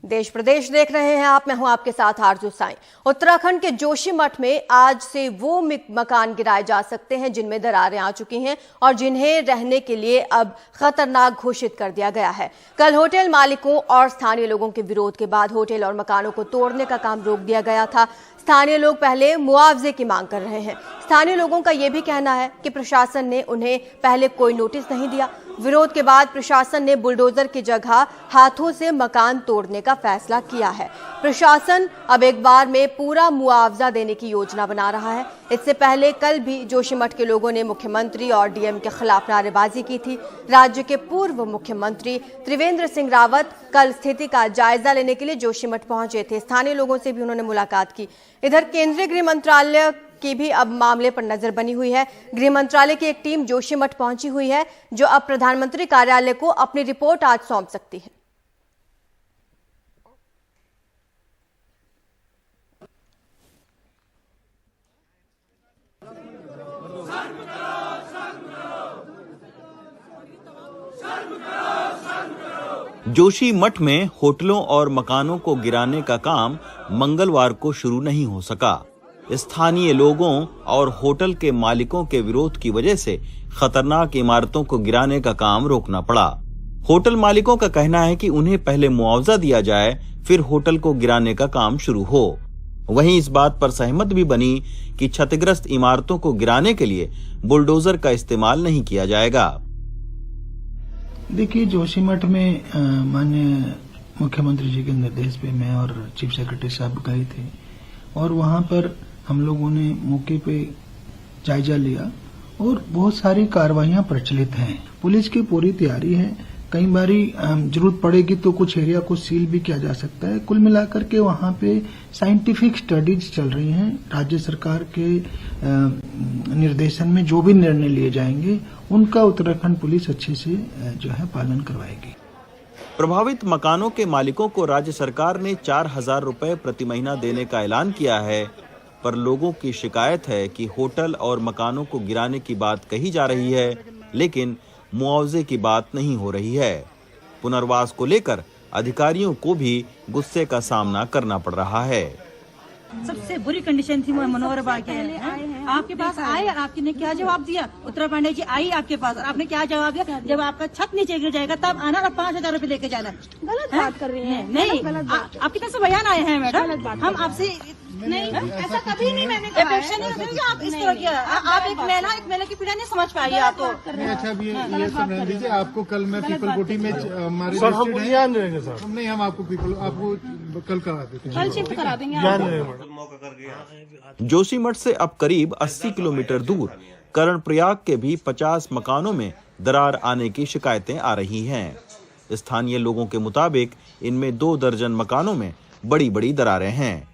देश प्रदेश देख रहे हैं आप, मैं हूं आपके साथ आरजू साईं। उत्तराखंड के जोशीमठ में आज से वो मकान गिराए जा सकते हैं जिनमें दरारें आ चुकी हैं और जिन्हें रहने के लिए अब खतरनाक घोषित कर दिया गया है। कल होटल मालिकों और स्थानीय लोगों के विरोध के बाद होटल और मकानों को तोड़ने का काम रोक दिया गया था। स्थानीय लोग पहले मुआवजे की मांग कर रहे हैं। स्थानीय लोगों का यह भी कहना है कि प्रशासन ने उन्हें पहले कोई नोटिस नहीं दिया। विरोध के बाद प्रशासन ने बुलडोजर की जगह हाथों से मकान तोड़ने का फैसला किया है। प्रशासन अब एक बार में पूरा मुआवजा देने की योजना बना रहा है। इससे पहले कल भी जोशीमठ के लोगों ने मुख्यमंत्री और डीएम के खिलाफ नारेबाजी की थी। राज्य के पूर्व मुख्यमंत्री त्रिवेंद्र सिंह रावत कल स्थिति का जायजा लेने के लिए जोशीमठ पहुंचे थे। स्थानीय लोगों से भी उन्होंने मुलाकात की। इधर केंद्रीय गृह मंत्रालय की भी अब मामले पर नजर बनी हुई है। गृह मंत्रालय की एक टीम जोशीमठ पहुंची हुई है जो अब प्रधानमंत्री कार्यालय को अपनी रिपोर्ट आज सौंप सकती है। जोशीमठ में होटलों और मकानों को गिराने का काम मंगलवार को शुरू नहीं हो सका। स्थानीय लोगों और होटल के मालिकों के विरोध की वजह से खतरनाक इमारतों को गिराने का काम रोकना पड़ा। होटल मालिकों का कहना है कि उन्हें पहले मुआवजा दिया जाए, फिर होटल को गिराने का काम शुरू हो। वहीं इस बात पर सहमत भी बनी कि क्षतिग्रस्त इमारतों को गिराने के लिए बुलडोजर का इस्तेमाल नहीं किया जाएगा। देखिए, जोशीमठ में माननीय मुख्यमंत्री जी के निर्देश पे मैं और चीफ सेक्रेटरी साहब गए थे और वहां पर हम लोगों ने मौके पे जायजा लिया और बहुत सारी कार्रवाइयां प्रचलित हैं। पुलिस की पूरी तैयारी है। कई बारी जरूरत पड़ेगी तो कुछ एरिया को सील भी किया जा सकता है। कुल मिलाकर के वहां पे साइंटिफिक स्टडीज चल रही हैं। राज्य सरकार के निर्देशन में जो भी निर्णय लिए जाएंगे उनका उत्तराखंड पुलिस अच्छे से जो है पालन करवाएगी। प्रभावित मकानों के मालिकों को राज्य सरकार ने 4,000 रुपए प्रति महीना देने का ऐलान किया है, पर लोगों की शिकायत है कि होटल और मकानों को गिराने की बात कही जा रही है, लेकिन मुआवजे की बात नहीं हो रही है। पुनर्वास को लेकर अधिकारियों को भी गुस्से का सामना करना पड़ रहा है। सबसे बुरी कंडीशन थी मनोहर बाग के आपके पास आए और आपने क्या जवाब दिया? उत्तरा पांडे जी आई आपके पास और आपने क्या जवाब दिया? जब आपका छत नीचे गिर जाएगा तब आना और 5,000 रुपए लेके जाना। गलत बात कर रही है। नहीं, आपकी तरफ से बयान आए हैं मैडम। हम आपसे नहीं, ऐसा कभी नहीं मैंने कहा है। आप इस तरह किया, आप एक महिला की पीड़ा नहीं समझ पाई आप तो। अच्छा, ये समझ लीजिए, आपको कल मैं पीपल कोटी में हमारे नहीं, हम आपको कल करा देते हैं, कल शिफ्ट करा देंगे। जोशीमठ से अब करीब 80 किलोमीटर दूर कर्णप्रयाग के भी 50 मकानों में दरार आने की शिकायतें आ रही हैं। स्थानीय लोगों के मुताबिक इनमें 2 दर्जन मकानों में बड़ी बड़ी दरारें हैं।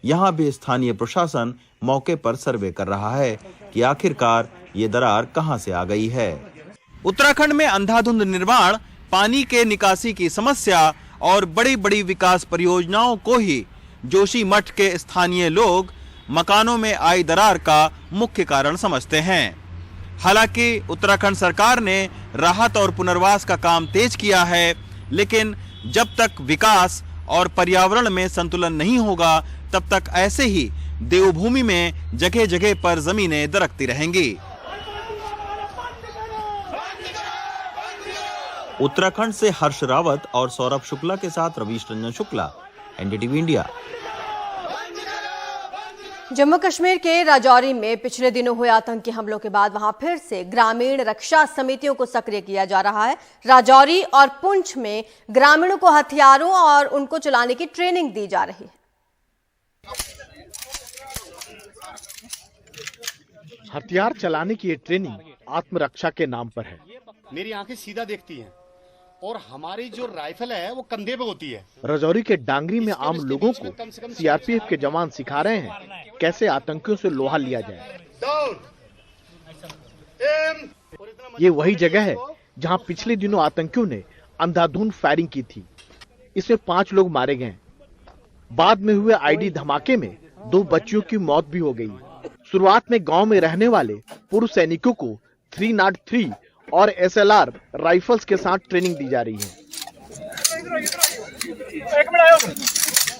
यहाँ भी स्थानीय प्रशासन मौके पर सर्वे कर रहा है कि आखिरकार ये दरार कहां से आ गई है। उत्तराखंड में अंधाधुंध निर्माण, पानी के निकासी की समस्या और बड़ी बड़ी विकास परियोजनाओं को ही जोशीमठ के स्थानीय लोग मकानों में आई दरार का मुख्य कारण समझते हैं। हालांकि उत्तराखंड सरकार ने राहत और पुनर्वास का काम तेज किया है, लेकिन जब तक विकास और पर्यावरण में संतुलन नहीं होगा तब तक ऐसे ही देवभूमि में जगह जगह पर जमीनें दरकती रहेंगी। उत्तराखंड से हर्ष रावत और सौरभ शुक्ला के साथ रवीश रंजन शुक्ला, एनडीटीवी इंडिया। जम्मू कश्मीर के राजौरी में पिछले दिनों हुए आतंकी हमलों के बाद वहां फिर से ग्रामीण रक्षा समितियों को सक्रिय किया जा रहा है। राजौरी और पुंछ में ग्रामीणों को हथियारों और उनको चलाने की ट्रेनिंग दी जा रही है। हथियार चलाने की ये ट्रेनिंग आत्मरक्षा के नाम पर है। मेरी आंखें सीधा देखती हैं और हमारी जो राइफल है वो कंधे पे होती है। राजौरी के डांगरी में आम लोगों को सीआरपीएफ के जवान सिखा रहे हैं कैसे आतंकियों से लोहा लिया जाए। ये वही जगह है जहां पिछले दिनों आतंकियों ने अंधाधुंध फायरिंग की थी। इसमें 5 लोग मारे गए। बाद में हुए आईडी धमाके में 2 बच्चियों की मौत भी हो गई। शुरुआत में गांव में रहने वाले पूर्व सैनिकों को 303 और SLR राइफल्स के साथ ट्रेनिंग दी जा रही है।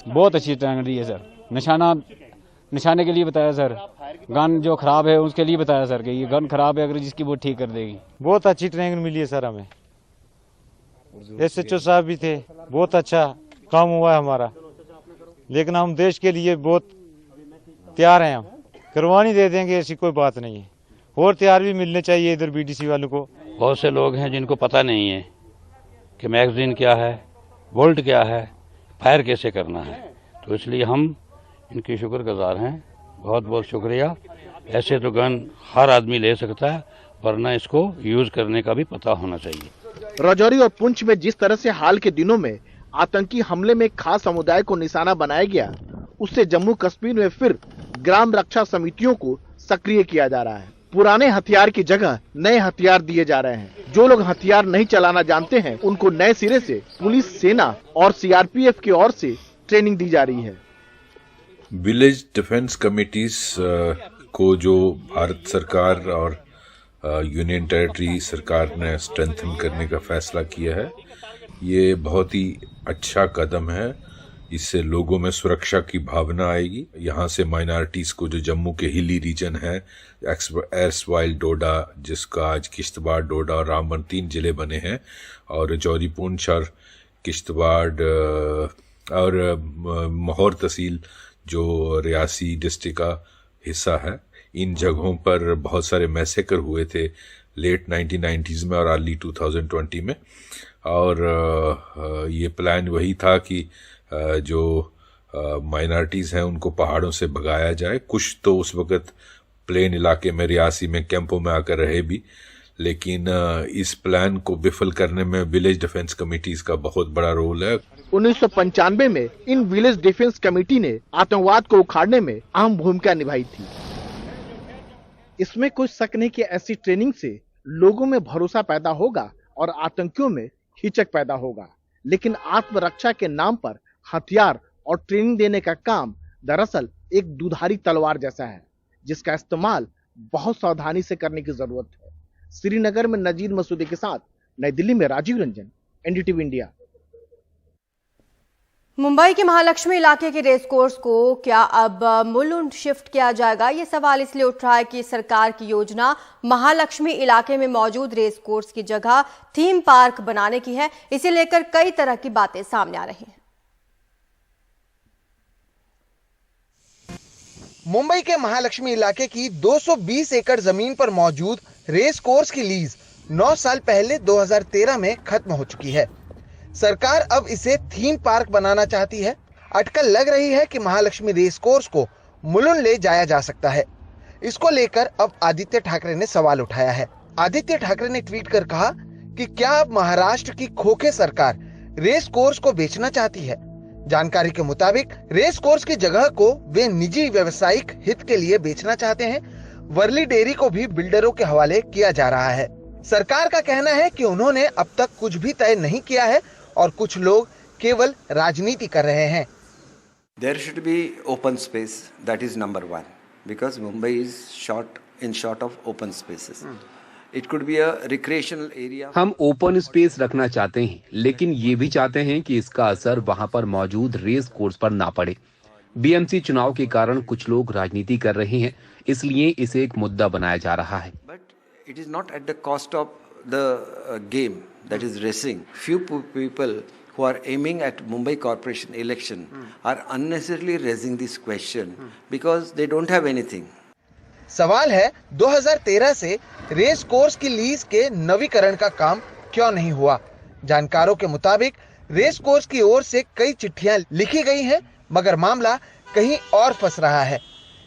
बहुत अच्छी ट्रेनिंग दी है सर। निशाने के लिए बताया सर, गन जो खराब है उसके लिए बताया सर कि ये गन खराब है, अगर जिसकी वो ठीक कर देगी। बहुत अच्छी ट्रेनिंग मिली है सर हमें। SHO साहब भी थे, बहुत अच्छा काम हुआ है हमारा, लेकिन हम देश के लिए बहुत तैयार हैं। हम कुर्बानी दे देंगे, ऐसी कोई बात नहीं है। और तैयार भी मिलने चाहिए इधर BDC वालों को। बहुत से लोग हैं जिनको पता नहीं है कि मैगजीन क्या है, बोल्ट क्या है, फायर कैसे करना है, तो इसलिए हम इनके शुक्रगुजार हैं। बहुत बहुत शुक्रिया। ऐसे तो गन हर आदमी ले सकता है, वरना इसको यूज करने का भी पता होना चाहिए। राजौरी और पुंछ में जिस तरह से हाल के दिनों में आतंकी हमले में खास समुदाय को निशाना बनाया गया, उससे जम्मू कश्मीर में फिर ग्राम रक्षा समितियों को सक्रिय किया जा रहा है। पुराने हथियार की जगह नए हथियार दिए जा रहे हैं। जो लोग हथियार नहीं चलाना जानते हैं, उनको नए सिरे से पुलिस, सेना और CRPF की ओर से ट्रेनिंग दी जा रही है। विलेज डिफेंस कमिटीज को जो भारत सरकार और यूनियन टेरिटरी सरकार ने स्ट्रेंथन करने का फैसला किया है, ये बहुत ही अच्छा कदम है। इससे लोगों में सुरक्षा की भावना आएगी। यहाँ से माइनॉरिटीज को, जो जम्मू के हिली रीजन है, एर्सवाइल डोडा, जिसका आज किश्तवाड़, डोडा और रामबन 3 जिले बने हैं, और राजौरी, पुंछ और किश्तवाड़ और माहौर तहसील जो रियासी डिस्ट्रिक्ट का हिस्सा है, इन जगहों पर बहुत सारे मैसेकर हुए थे लेट 1990s में और अर्ली 2020 में। और ये प्लान वही था कि जो माइनॉरिटीज़ हैं उनको पहाड़ों से भगाया जाए। कुछ तो उस वक़्त प्लेन इलाके में, रियासी में कैंपों में आकर रहे भी, लेकिन इस प्लान को विफल करने में विलेज डिफेंस कमेटीज का बहुत बड़ा रोल है। 1995 में इन विलेज डिफेंस कमेटी ने आतंकवाद को उखाड़ने में अहम भूमिका निभाई थी। इसमें कोई शक नहीं कि ऐसी ट्रेनिंग से लोगों में भरोसा पैदा होगा और आतंकियों में हिचक पैदा होगा। लेकिन आत्मरक्षा के नाम पर हथियार और ट्रेनिंग देने का काम दरअसल एक दुधारी तलवार जैसा है, जिसका इस्तेमाल बहुत सावधानी से करने की जरूरत है। श्रीनगर में नजीर मसूदी के साथ नई दिल्ली में राजीव रंजन, NDTV इंडिया। मुंबई के महालक्ष्मी इलाके के रेस कोर्स को क्या अब मुलुंड शिफ्ट किया जाएगा? ये सवाल इसलिए उठ रहा है कि सरकार की योजना महालक्ष्मी इलाके में मौजूद रेस कोर्स की जगह थीम पार्क बनाने की है। इसे लेकर कई तरह की बातें सामने आ रही हैं। मुंबई के महालक्ष्मी इलाके की 220 एकड़ जमीन पर मौजूद रेस कोर्स की लीज 9 साल पहले 2013 में खत्म हो चुकी है। सरकार अब इसे थीम पार्क बनाना चाहती है। अटकल लग रही है कि महालक्ष्मी रेस कोर्स को मुलुंड ले जाया जा सकता है। इसको लेकर अब आदित्य ठाकरे ने सवाल उठाया है। आदित्य ठाकरे ने ट्वीट कर कहा कि क्या अब महाराष्ट्र की खोखे सरकार रेस कोर्स को बेचना चाहती है? जानकारी के मुताबिक रेस कोर्स की जगह को वे निजी व्यवसायिक हित के लिए बेचना चाहते हैं। वर्ली डेयरी को भी बिल्डरों के हवाले किया जा रहा है। सरकार का कहना है कि उन्होंने अब तक कुछ भी तय नहीं किया है और कुछ लोग केवल राजनीति कर रहे हैं। There should be open space, that is number one, because Mumbai is short of open spaces. It could be a recreational area. हम ओपन स्पेस रखना चाहते हैं, लेकिन ये भी चाहते हैं कि इसका असर वहाँ पर मौजूद रेस कोर्स पर ना पड़े। BMC चुनाव के कारण कुछ लोग राजनीति कर रहे हैं, इसलिए इसे एक मुद्दा बनाया जा रहा है। But it is not at the cost of the game, that is racing. Few people who are aiming at Mumbai Corporation election are unnecessarily raising this question because they don't have anything. सवाल है 2013 से race course की lease के नवीकरण का काम क्यों नहीं हुआ? जानकारों के मुताबिक रेस कोर्स की ओर से कई चिट्ठियां लिखी गई हैं, मगर मामला कहीं और फंस रहा है।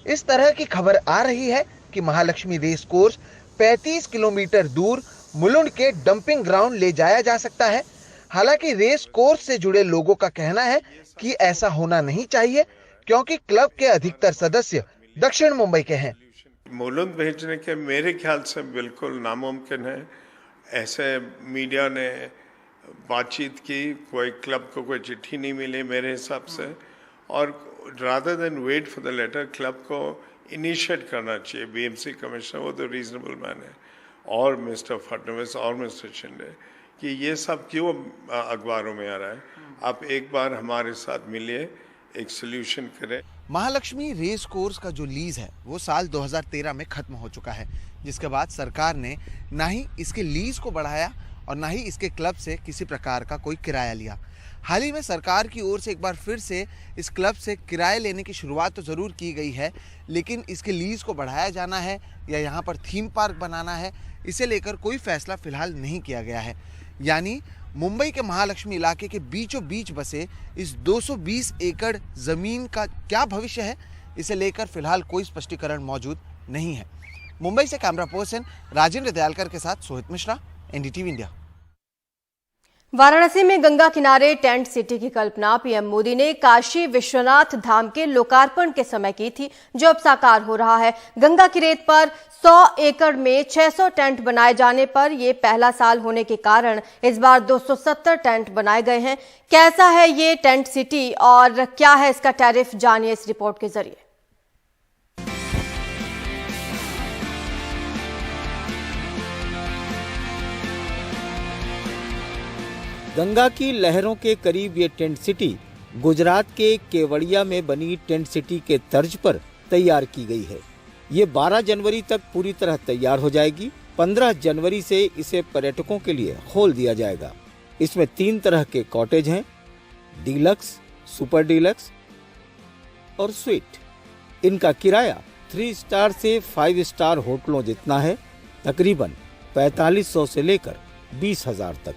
इस तरह की खबर आ रही है कि महालक्ष्मी रेस कोर्स 35 किलोमीटर दूर मुलुंड के डंपिंग ग्राउंड ले जाया जा सकता है। हालांकि रेस कोर्स से जुड़े लोगों का कहना है कि ऐसा होना नहीं चाहिए, क्योंकि क्लब के अधिकतर सदस्य दक्षिण मुंबई के हैं। मुलुंड भेजने के मेरे ख्याल से बिल्कुल नामुमकिन है। ऐसे मीडिया ने बातचीत की, कोई क्लब को कोई चिट्ठी नहीं मिली मेरे हिसाब से, और rather than wait for the letter club को इनिशिएट करना चाहिए। BMC कमिश्नर वो तो रीजनेबल मैन है, और मिस्टर फडणवीस और मिस्टर शिंदे, कि ये सब क्यों अखबारों में आ रहा है। आप एक बार हमारे साथ मिलिए, एक सोल्यूशन करें। महालक्ष्मी रेस कोर्स का जो लीज है वो साल 2013 में खत्म हो चुका है, जिसके बाद सरकार ने ना ही इसके लीज को बढ़ाया और ना ही इसके क्लब से किसी प्रकार का कोई किराया लिया। हाल ही में सरकार की ओर से एक बार फिर से इस क्लब से किराया लेने की शुरुआत तो ज़रूर की गई है, लेकिन इसके लीज को बढ़ाया जाना है या यहाँ पर थीम पार्क बनाना है, इसे लेकर कोई फैसला फिलहाल नहीं किया गया है। यानी मुंबई के महालक्ष्मी इलाके के बीचों बीच बसे इस 220 एकड़ ज़मीन का क्या भविष्य है, इसे लेकर फिलहाल कोई स्पष्टीकरण मौजूद नहीं है। मुंबई से कैमरा पर्सन राजेंद्र दयालकर के साथ सोहित मिश्रा, एनडीटीवी इंडिया। वाराणसी में गंगा किनारे टेंट सिटी की कल्पना पीएम मोदी ने काशी विश्वनाथ धाम के लोकार्पण के समय की थी, जो अब साकार हो रहा है। गंगा की रेत पर 100 एकड़ में 600 टेंट बनाए जाने पर यह पहला साल होने के कारण इस बार 270 टेंट बनाए गए हैं। कैसा है ये टेंट सिटी और क्या है इसका टैरिफ, जानिए इस रिपोर्ट के जरिए। गंगा की लहरों के करीब ये टेंट सिटी गुजरात के केवड़िया में बनी टेंट सिटी के तर्ज पर तैयार की गई है। ये 12 जनवरी तक पूरी तरह तैयार हो जाएगी। 15 जनवरी से इसे पर्यटकों के लिए खोल दिया जाएगा। इसमें 3 तरह के कॉटेज हैं, डीलक्स, सुपर डीलक्स और स्वीट। इनका किराया 3 स्टार से 5 स्टार होटलों जितना है, तकरीबन 4500 से लेकर 20,000 तक।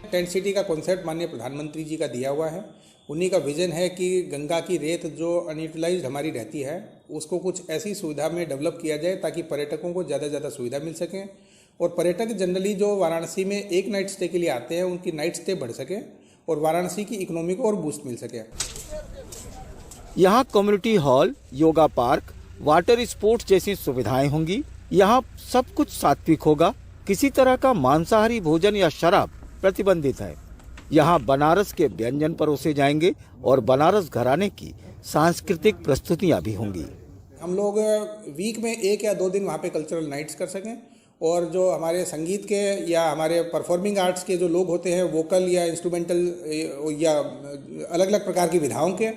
टेंट सिटी का कॉन्सेप्ट माननीय प्रधानमंत्री जी का दिया हुआ है। उन्हीं का विजन है कि गंगा की रेत जो अनयूटिलाइज्ड हमारी रहती है उसको कुछ ऐसी सुविधा में डेवलप किया जाए ताकि पर्यटकों को ज़्यादा से ज़्यादा सुविधा मिल सके और पर्यटक जनरली जो वाराणसी में एक नाइट स्टे के लिए आते हैं उनकी नाइट स्टे बढ़ सके और वाराणसी की इकोनॉमी को और बूस्ट मिल सके। यहाँ community hall, yoga park, water sports जैसी सुविधाएं होंगी। यहाँ सब कुछ सात्विक होगा। किसी तरह का मांसाहारी भोजन या शराब प्रतिबंधित है। यहाँ बनारस के व्यंजन परोसे जाएंगे और बनारस घराने की सांस्कृतिक प्रस्तुतियाँ भी होंगी। हम लोग वीक में 1 या 2 दिन वहाँ पे कल्चरल नाइट्स कर सकें और जो हमारे संगीत के या हमारे परफॉर्मिंग आर्ट्स के जो लोग होते हैं, वोकल या इंस्ट्रूमेंटल या अलग अलग प्रकार की विधाओं के,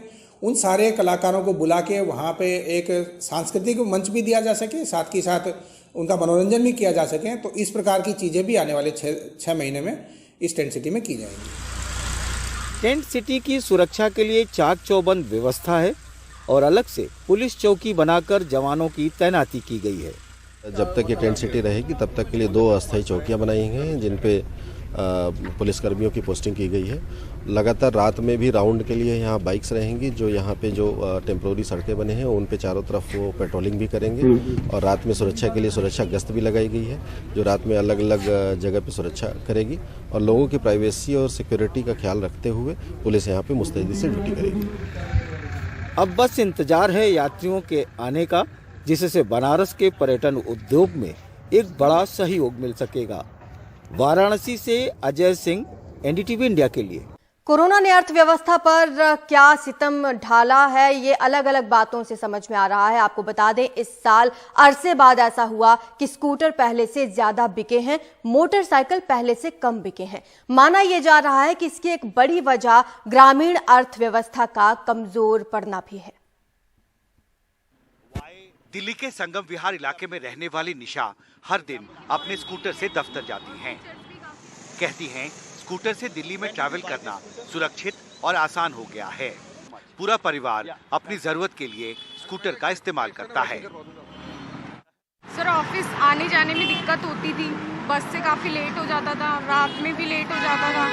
उन सारे कलाकारों को बुला के वहाँ पे एक सांस्कृतिक मंच भी दिया जा सके, साथ ही साथ उनका मनोरंजन भी किया जा सके। तो इस प्रकार की चीज़ें भी आने वाले 6 महीने में इस टेंट सिटी में की जाएंगी। टेंट सिटी की सुरक्षा के लिए चाक चौबंद व्यवस्था है और अलग से पुलिस चौकी बनाकर जवानों की तैनाती की गई है। जब तक ये टेंट सिटी रहेगी तब तक के लिए 2 अस्थायी चौकियां बनाई गई हैं जिन पे पुलिसकर्मियों की पोस्टिंग की गई है। लगातार रात में भी राउंड के लिए यहाँ बाइक्स रहेंगी जो यहाँ पे जो टेम्प्रोरी सड़कें बने हैं उन पे चारों तरफ वो पेट्रोलिंग भी करेंगे और रात में सुरक्षा के लिए सुरक्षा गश्त भी लगाई गई है जो रात में अलग अलग जगह पे सुरक्षा करेगी और लोगों की प्राइवेसी और सिक्योरिटी का ख्याल रखते हुए पुलिस यहाँ पे मुस्तैदी से ड्यूटी करेगी। अब बस इंतजार है यात्रियों के आने का, जिससे बनारस के पर्यटन उद्योग में एक बड़ा सहयोग मिल सकेगा। वाराणसी से अजय सिंह, एनडीटीवी इंडिया के लिए। कोरोना ने अर्थव्यवस्था पर क्या सितम ढाला है, ये अलग अलग बातों से समझ में आ रहा है। आपको बता दें, इस साल अरसे बाद ऐसा हुआ कि स्कूटर पहले से ज्यादा बिके हैं, मोटरसाइकिल पहले से कम बिके हैं। माना यह जा रहा है कि इसकी एक बड़ी वजह ग्रामीण अर्थव्यवस्था का कमजोर पड़ना भी है। दिल्ली के संगम विहार इलाके में रहने वाली निशा हर दिन अपने स्कूटर से दफ्तर जाती हैं। कहती हैं स्कूटर से दिल्ली में ट्रैवल करना सुरक्षित और आसान हो गया है। पूरा परिवार अपनी जरूरत के लिए स्कूटर का इस्तेमाल करता है। सर, ऑफिस आने जाने में दिक्कत होती थी, बस से काफ़ी लेट हो जाता था, रात में भी लेट हो जाता था,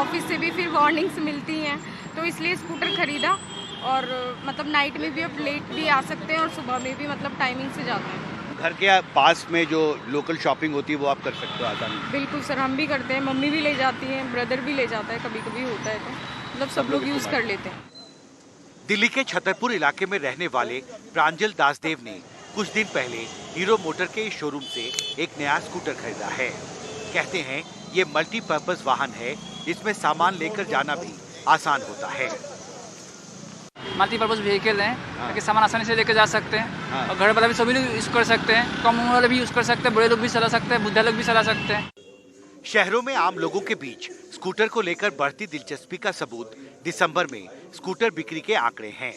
ऑफिस से भी फिर वार्निंग्स मिलती हैं, तो इसलिए स्कूटर खरीदा। और मतलब नाइट में भी अब लेट भी आ सकते हैं और सुबह में भी मतलब टाइमिंग से जाते हैं। घर के पास में जो लोकल शॉपिंग होती है वो आप कर सकते हो आसानी। बिल्कुल सर, हम भी करते हैं, मम्मी भी ले जाती हैं, ब्रदर भी ले जाता है, कभी कभी होता है तो मतलब सब लोग यूज़ कर लेते हैं। दिल्ली के छतरपुर इलाके में रहने वाले प्रांजल दासदेव ने कुछ दिन पहले हीरो मोटर के शोरूम से एक नया स्कूटर खरीदा है। कहते हैं ये मल्टीपर्पज वाहन है, इसमें सामान लेकर जाना भी आसान होता है। मल्टीपर्पज व्हीकल है ताकि सामान आसानी से लेकर जा सकते हैं और घर वाला भी सभी लोग यूज़ कर सकते हैं, कम उम्र वाले भी यूज़ कर सकते हैं, बड़े लोग भी चला सकते हैं, बुढ़ा लोग भी चला सकते हैं। शहरों में आम लोगों के बीच स्कूटर को लेकर बढ़ती दिलचस्पी का सबूत दिसंबर में स्कूटर बिक्री के आंकड़े हैं।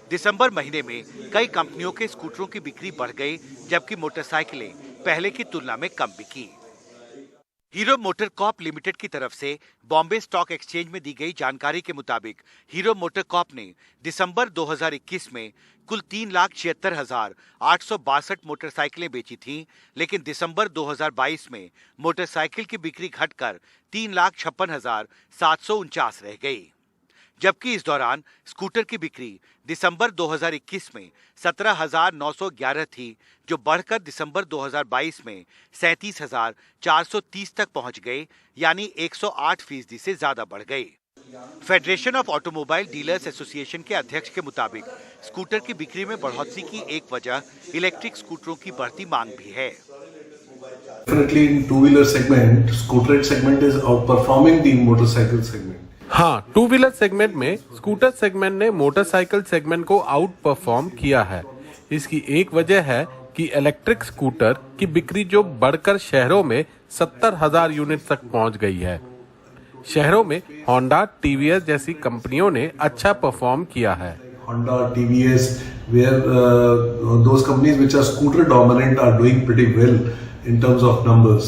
दिसंबर महीने में कई कंपनियों के स्कूटरों की बिक्री बढ़ गई, जबकि मोटरसाइकिलें पहले की तुलना में कम बिकी। हीरो मोटर कॉर्प लिमिटेड की तरफ से बॉम्बे स्टॉक एक्सचेंज में दी गई जानकारी के मुताबिक हीरो मोटर कॉर्प ने दिसंबर 2021 में कुल 3,76,862 मोटरसाइकिलें बेची थीं, लेकिन दिसंबर 2022 में मोटरसाइकिल की बिक्री घटकर 3,56,749 रह गई, जबकि इस दौरान स्कूटर की बिक्री दिसंबर 2021 में 17,911 थी, जो बढ़कर दिसंबर 2022 में 37,430 तक पहुंच गई, यानी 108% से ज्यादा बढ़ गई। Federation of automobile dealers association के अध्यक्ष के मुताबिक स्कूटर की बिक्री में बढ़ोतरी की एक वजह इलेक्ट्रिक स्कूटरों की बढ़ती मांग भी है। Definitely in two-wheeler segment, scooter segment is outperforming the motorcycle segment. हाँ, टू व्हीलर सेगमेंट में स्कूटर सेगमेंट ने मोटरसाइकिल सेगमेंट को आउट परफॉर्म किया है। इसकी एक वजह है कि इलेक्ट्रिक स्कूटर की बिक्री जो बढ़कर शहरों में 70,000 यूनिट तक पहुंच गई है। शहरों में होंडा, टीवीएस जैसी कंपनियों ने अच्छा परफॉर्म किया है। Honda, TVS, where those companies which are scooter dominant are doing pretty well in terms of numbers.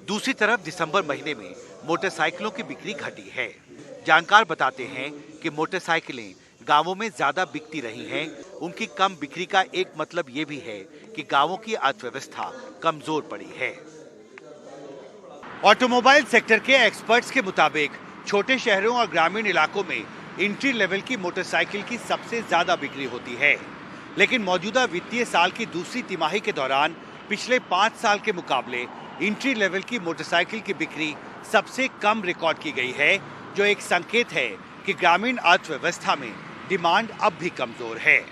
दूसरी तरफ दिसंबर महीने में मोटरसाइकिलों की बिक्री घटी है। जानकार बताते हैं कि मोटरसाइकिलें गांवों में ज्यादा बिकती रही हैं। उनकी कम बिक्री का एक मतलब ये भी है कि गांवों की अर्थव्यवस्था कमजोर पड़ी है। ऑटोमोबाइल सेक्टर के एक्सपर्ट्स के मुताबिक छोटे शहरों और ग्रामीण इलाकों में एंट्री लेवल की मोटरसाइकिल की सबसे ज्यादा बिक्री होती है, लेकिन मौजूदा वित्तीय साल की दूसरी तिमाही के दौरान पिछले 5 साल के मुकाबले एंट्री लेवल की मोटरसाइकिल की बिक्री सबसे कम रिकॉर्ड की गई है, जो एक संकेत है कि ग्रामीण अर्थव्यवस्था में डिमांड अब भी कमजोर है।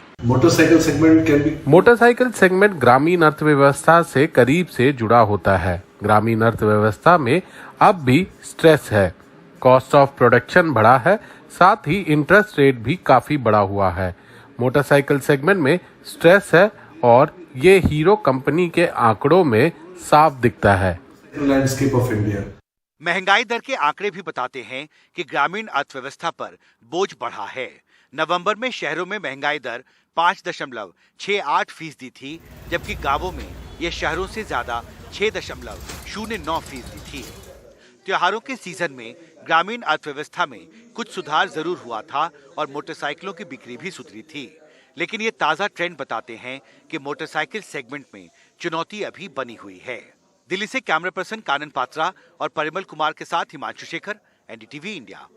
मोटरसाइकिल सेगमेंट ग्रामीण अर्थव्यवस्था से करीब से जुड़ा होता है। ग्रामीण अर्थव्यवस्था में अब भी स्ट्रेस है, कॉस्ट ऑफ प्रोडक्शन बढ़ा है, साथ ही इंटरेस्ट रेट भी काफी बढ़ा हुआ है। मोटरसाइकिल सेगमेंट में स्ट्रेस है और ये हीरो कंपनी के आंकड़ों में साफ दिखता है। Landscape of India. महंगाई दर के आंकड़े भी बताते हैं कि ग्रामीण अर्थव्यवस्था पर बोझ बढ़ा है। नवंबर में शहरों में महंगाई दर 5.68% थी, जबकि गांवों में यह शहरों से ज्यादा 6.09% थी। त्योहारों के सीजन में ग्रामीण अर्थव्यवस्था में कुछ सुधार जरूर हुआ था और मोटरसाइकिलों की बिक्री भी सुधरी थी, लेकिन ये ताजा ट्रेंड बताते हैं कि मोटरसाइकिल सेगमेंट में चुनौती अभी बनी हुई है। दिल्ली से कैमरा पर्सन कानन पात्रा और परिमल कुमार के साथ हिमांशु शेखर, एनडीटीवी इंडिया।